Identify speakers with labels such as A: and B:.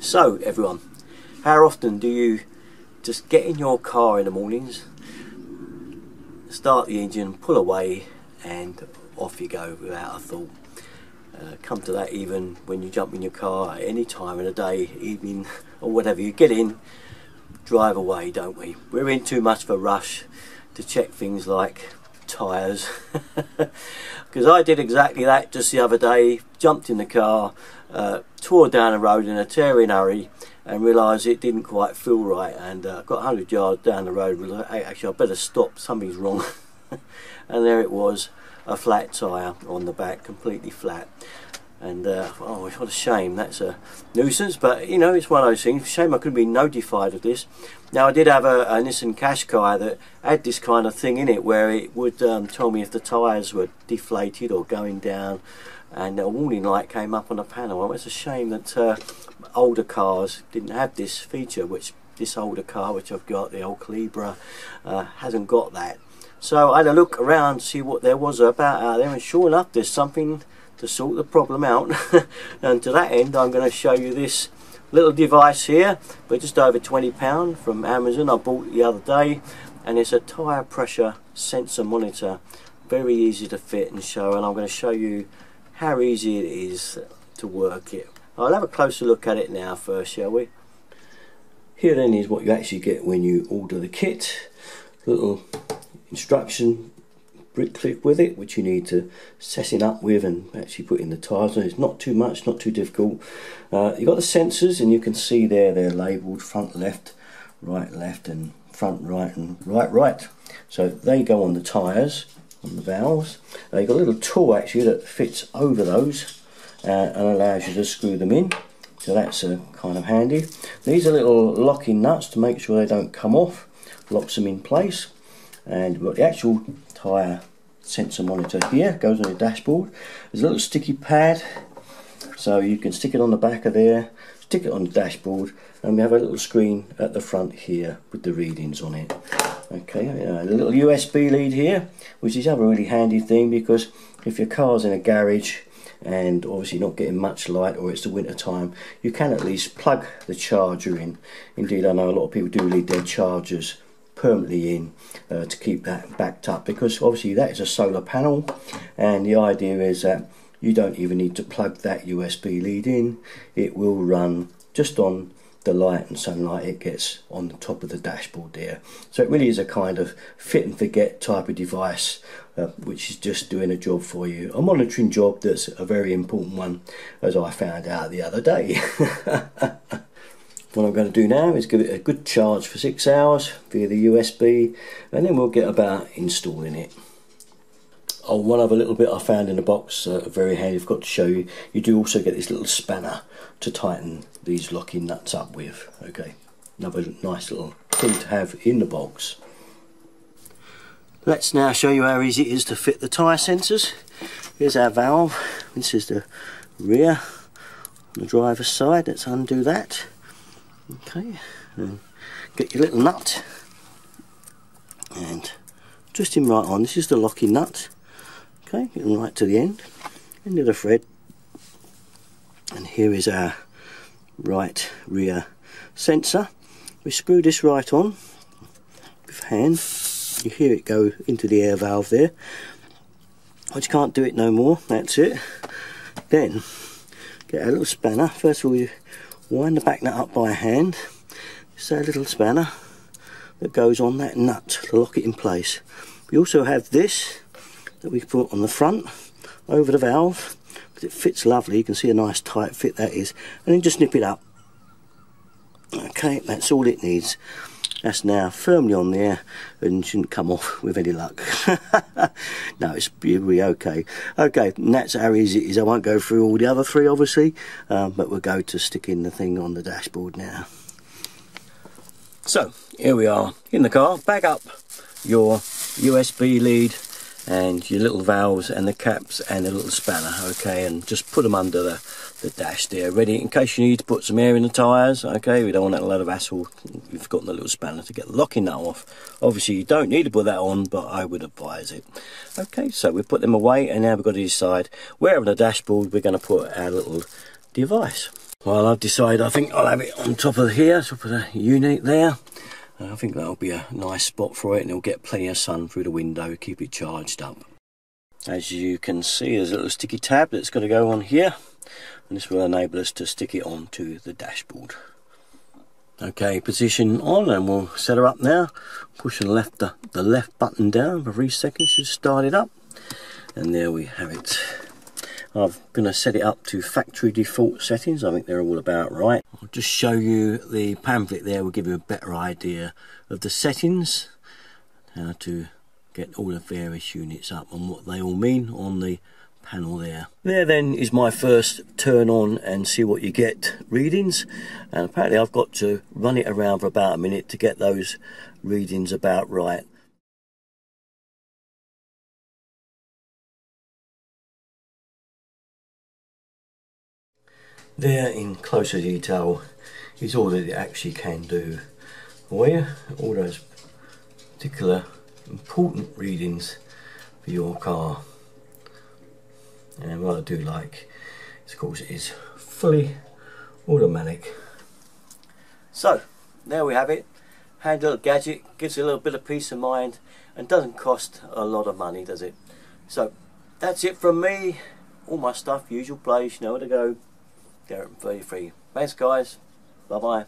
A: So everyone, how often do you just get in your car in the mornings, start the engine, pull away and off you go without a thought? Come to that even when you jump in your car at any time of the day, evening or whatever, you get in, drive away, don't we? We're in too much of a rush to check things like tyres. Because I did exactly that just the other day, jumped in the car, tore down the road in a tearing hurry and realised it didn't quite feel right, and got 100 yards down the road, realised, hey, actually I better stop, something's wrong. And there it was, a flat tyre on the back, completely flat. And oh, what a shame. That's a nuisance, but you know, it's one of those things. Shame I couldn't be notified of this. Now, I did have a Nissan Qashqai that had this kind of thing in it where it would tell me if the tyres were deflated or going down, and a warning light came up on the panel. Well, it's a shame that older cars didn't have this feature, which this older car which I've got, the old Calibra, hasn't got that. So I had a look around to see what there was about out there, and sure enough there's something to sort the problem out. And to that end I'm going to show you this little device here, but just over £20 from Amazon. I bought it the other day, and it's a tyre pressure sensor monitor, very easy to fit and show, and I'm going to show you how easy it is to work it. I'll have a closer look at it now first, shall we? Here then is what you actually get when you order the kit. Little instruction brick clip with it, which you need to set it up with and actually put in the tyres. And it's not too much, not too difficult. You've got the sensors, and you can see there they're labelled front left, and front right and right. So they go on the tyres, on the valves. You've got a little tool actually that fits over those and allows you to screw them in. So that's kind of handy. These are little locking nuts to make sure they don't come off, locks them in place. And we've got the actual tyre sensor monitor here, goes on the dashboard. There's a little sticky pad, so you can stick it on the back of there, stick it on the dashboard, and we have a little screen at the front here with the readings on it. Okay, a little USB lead here, which is another really handy thing, because if your car's in a garage and obviously not getting much light, or it's the winter time, you can at least plug the charger in. Indeed, I know a lot of people do leave their chargers permanently in to keep that backed up, because obviously that is a solar panel, and the idea is that you don't even need to plug that USB lead in. It will run just on the light and sunlight it gets on the top of the dashboard there. So it really is a kind of fit and forget type of device, which is just doing a job for you, a monitoring job that's a very important one, as I found out the other day. What I'm going to do now is give it a good charge for 6 hours via the USB, and then we'll get about installing it. Oh, one other little bit I found in the box, very handy, I've got to show you. You do also get this little spanner to tighten these locking nuts up with. Okay, another nice little thing to have in the box. Let's now show you how easy it is to fit the tyre sensors. Here's our valve. This is the rear on the driver's side. Let's undo that. Okay, and get your little nut and twist him right on. This is the locking nut. Okay, get him right to the end of the thread, and here is our right rear sensor. We screw this right on with hand. You hear it go into the air valve there. I just can't do it no more. That's it. Then get a little spanner. First of all, you wind the back nut up by hand. Just a little spanner that goes on that nut to lock it in place. We also have this that we put on the front over the valve, because it fits lovely. You can see a nice tight fit that is, and then just snip it up. Okay, that's all it needs. That's now firmly on there and shouldn't come off with any luck. No, it'll be okay. Okay, and that's how easy it is. I won't go through all the other three, obviously, but we'll go to sticking the thing on the dashboard now. So, here we are in the car. Back up your USB lead and your little valves and the caps and a little spanner, okay, and just put them under the dash there, ready in case you need to put some air in the tyres. Okay, we don't want a lot of hassle. We've got the little spanner to get the locking nut off. Obviously you don't need to put that on, but I would advise it. Okay, so we put them away, and now we've got to decide where on the dashboard we're going to put our little device. Well, I've decided I think I'll have it on top of here, top of the unit there. I think that'll be a nice spot for it, and it'll get plenty of sun through the window, keep it charged up. As you can see, there's a little sticky tab that's going to go on here, and this will enable us to stick it onto the dashboard. Okay, position on, and we'll set her up now. Push the left button down for 3 seconds to start it up, and there we have it. I'm going to set it up to factory default settings. I think they're all about right. I'll just show you the pamphlet there, will give you a better idea of the settings, how to get all the various units up and what they all mean on the panel there. There then is my first turn on and see what you get readings, and apparently I've got to run it around for about a minute to get those readings about right. There in closer detail is all that it actually can do for you, all those particular important readings for your car. And what I do like is, of course, it is fully automatic. So there we have it. Handy little gadget, gives you a little bit of peace of mind and doesn't cost a lot of money, does it? So that's it from me. All my stuff, usual place, you know where to go. Garrett 33. Thanks guys. Bye bye.